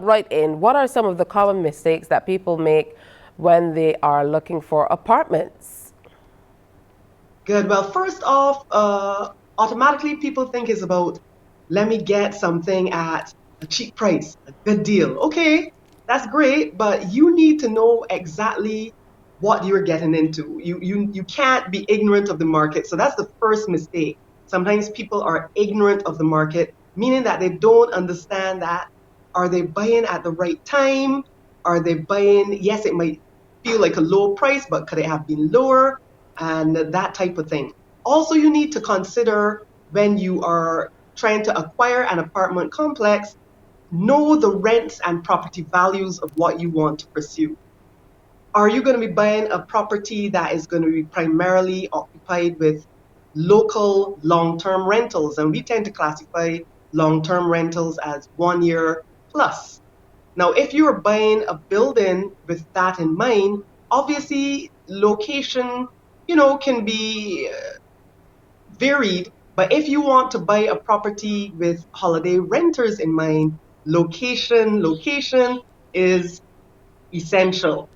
right in. What are some of the common mistakes that people make when they are looking for apartments? Good. Well, first off, automatically people think it's about let me get something at a cheap price, a good deal. Okay, that's great, but you need to know exactly what you're getting into. You can't be ignorant of the market. So that's the first mistake. Sometimes people are ignorant of the market, meaning that they don't understand that are they buying at the right time? Are they buying? Yes, it might feel like a low price, but could it have been lower? And that type of thing. Also, you need to consider when you are trying to acquire an apartment complex, know the rents and property values of what you want to pursue. Are you going to be buying a property that is going to be primarily occupied with local long term rentals? And we tend to classify long term rentals as 1 year plus. Now, if you're buying a building with that in mind, obviously location, can be varied. But if you want to buy a property with holiday renters in mind, location is essential.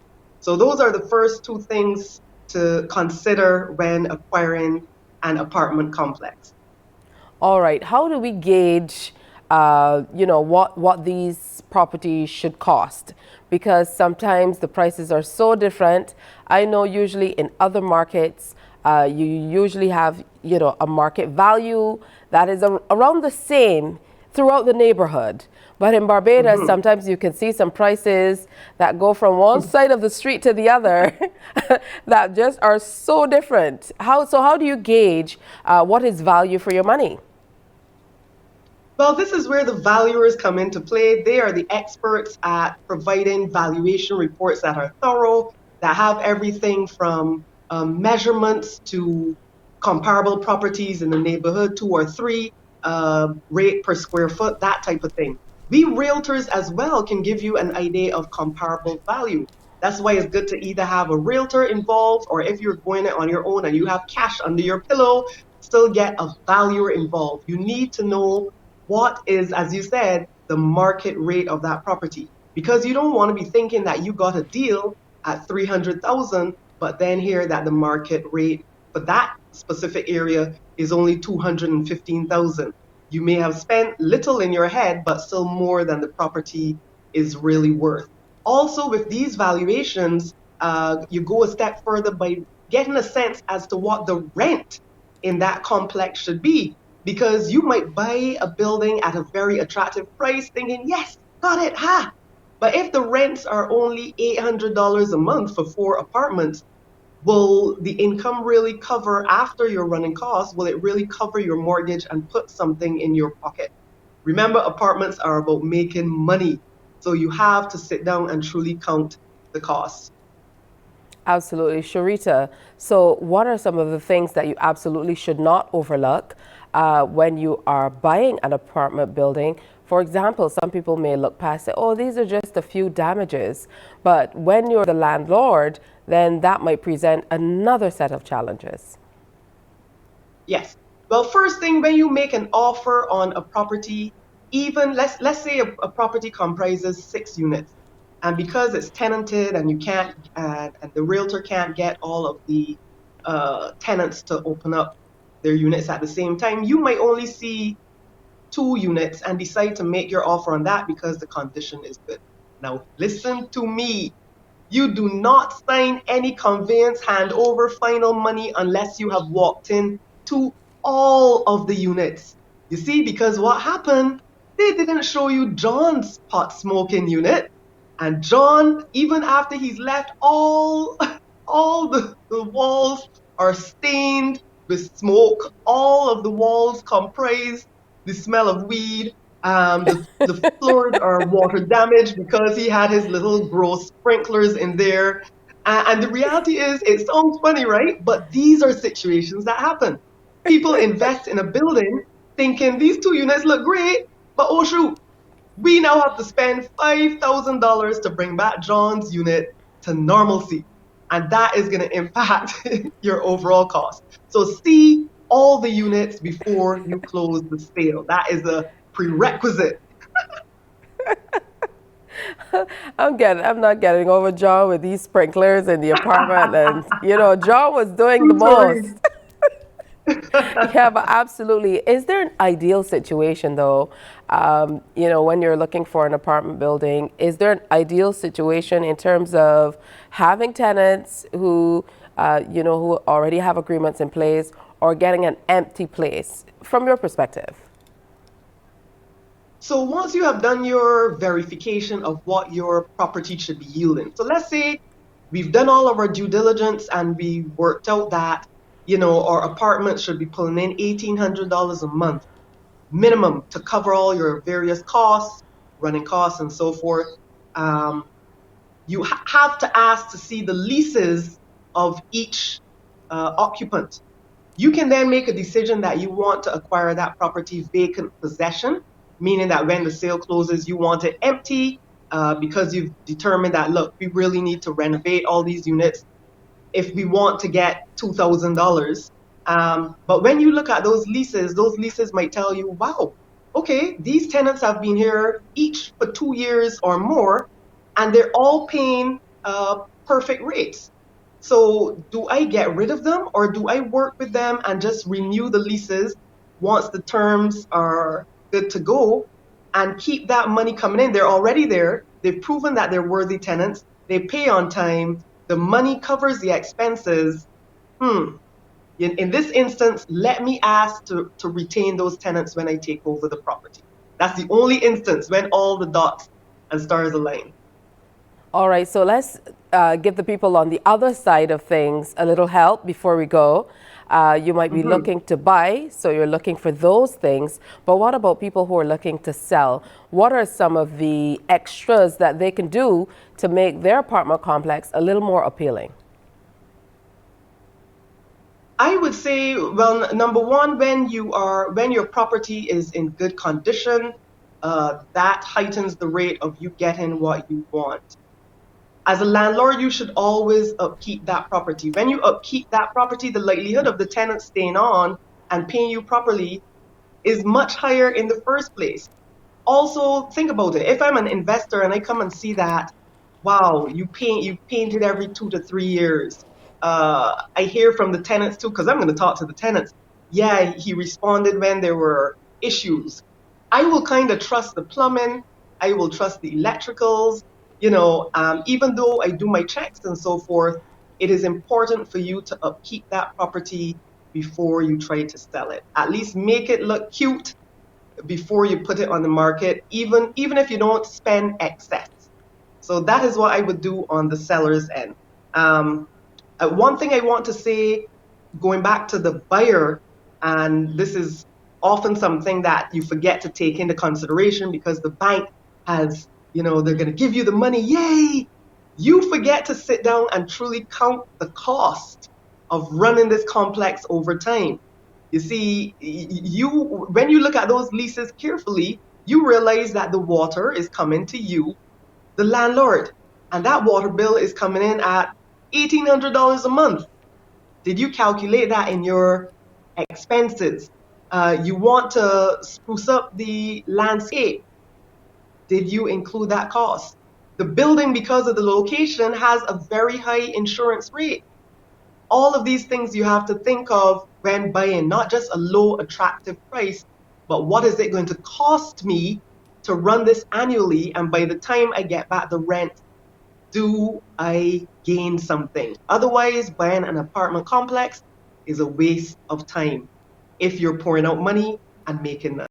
So those are the first two things to consider when acquiring an apartment complex. All right. How do we gauge, what these properties should cost? Because sometimes the prices are so different. I know usually in other markets, you usually have, a market value that is around the same throughout the neighborhood. But in Barbados, Mhm. sometimes you can see some prices that go from one side of the street to the other that just are so different. How do you gauge what is value for your money? Well, this is where the valuers come into play. They are the experts at providing valuation reports that are thorough, that have everything from measurements to comparable properties in the neighborhood, two or three, rate per square foot, that type of thing. We realtors as well can give you an idea of comparable value. That's why it's good to either have a realtor involved, or if you're going it on your own and you have cash under your pillow, still get a valuer involved. You need to know what is, as you said, the market rate of that property. Because you don't want to be thinking that you got a deal at 300,000, but then hear that the market rate for that specific area is only 215,000. You may have spent little in your head, but still more than the property is really worth. Also, with these valuations, you go a step further by getting a sense as to what the rent in that complex should be, because you might buy a building at a very attractive price thinking, yes, got it, ha. But if the rents are only $800 a month for four apartments, will the income really cover after your running costs? Will it really cover your mortgage and put something in your pocket? Remember, apartments are about making money. So you have to sit down and truly count the costs. Absolutely. Sharita, so what are some of the things that you absolutely should not overlook when you are buying an apartment building? For example, some people may look past it, oh, these are just a few damages. But when you're the landlord, then that might present another set of challenges. Yes. Well, first thing, when you make an offer on a property, even let's say a property comprises 6 units, and because it's tenanted and you can't and the realtor can't get all of the tenants to open up their units at the same time, you might only see 2 units and decide to make your offer on that because the condition is good. Now, listen to me. You do not sign any conveyance handover final money unless you have walked in to all of the units. You see, because what happened, they didn't show you John's pot smoking unit. And John, even after he's left, all the walls are stained with smoke. All of the walls comprise the smell of weed. The floors are water damaged because he had his little gross sprinklers in there. And the reality is, it sounds funny, right? But these are situations that happen. People invest in a building thinking these 2 units look great, but oh shoot, we now have to spend $5,000 to bring back John's unit to normalcy. And that is going to impact your overall cost. So see all the units before you close the sale. That is a prerequisite. I'm not getting over John with these sprinklers in the apartment, and John was doing the True most. story. Yeah, but absolutely. Is there an ideal situation though? When you're looking for an apartment building, is there an ideal situation in terms of having tenants who already have agreements in place, or getting an empty place from your perspective? So once you have done your verification of what your property should be yielding, so let's say we've done all of our due diligence and we worked out that, our apartment should be pulling in $1,800 a month minimum to cover all your various costs, running costs, and so forth. Um, you have to ask to see the leases of each occupant. You can then make a decision that you want to acquire that property vacant possession, meaning that when the sale closes, you want it empty because you've determined that, look, we really need to renovate all these units if we want to get $2,000. But when you look at those leases might tell you, wow, okay, these tenants have been here each for 2 years or more, and they're all paying perfect rates. So do I get rid of them, or do I work with them and just renew the leases once the terms are good to go and keep that money coming in? They're already there. They've proven that they're worthy tenants. They pay on time. The money covers the expenses. Hmm. In this instance, let me ask to retain those tenants when I take over the property. That's the only instance when all the dots and stars align. All right, so let's give the people on the other side of things a little help before we go. You might be Mhm. looking to buy, so you're looking for those things. But what about people who are looking to sell? What are some of the extras that they can do to make their apartment complex a little more appealing? I would say, well, number one, when your property is in good condition, that heightens the rate of you getting what you want. As a landlord, you should always upkeep that property. When you upkeep that property, the likelihood of the tenant staying on and paying you properly is much higher in the first place. Also, think about it. If I'm an investor and I come and see that, wow, you painted every 2 to 3 years. I hear from the tenants too, because I'm going to talk to the tenants. Yeah, he responded when there were issues. I will kind of trust the plumbing. I will trust the electricals. Even though I do my checks and so forth, it is important for you to upkeep that property before you try to sell it. At least make it look cute before you put it on the market, even if you don't spend excess. So that is what I would do on the seller's end. Um, One thing I want to say, going back to the buyer, and this is often something that you forget to take into consideration because the bank has, they're going to give you the money, yay! You forget to sit down and truly count the cost of running this complex over time. You see, when you look at those leases carefully, you realize that the water is coming to you, the landlord, and that water bill is coming in at $1,800 a month. Did you calculate that in your expenses? You want to spruce up the landscape. Did you include that cost? The building, because of the location, has a very high insurance rate. All of these things you have to think of when buying, not just a low attractive price, but what is it going to cost me to run this annually? And by the time I get back the rent, do I gain something? Otherwise, buying an apartment complex is a waste of time if you're pouring out money and making none.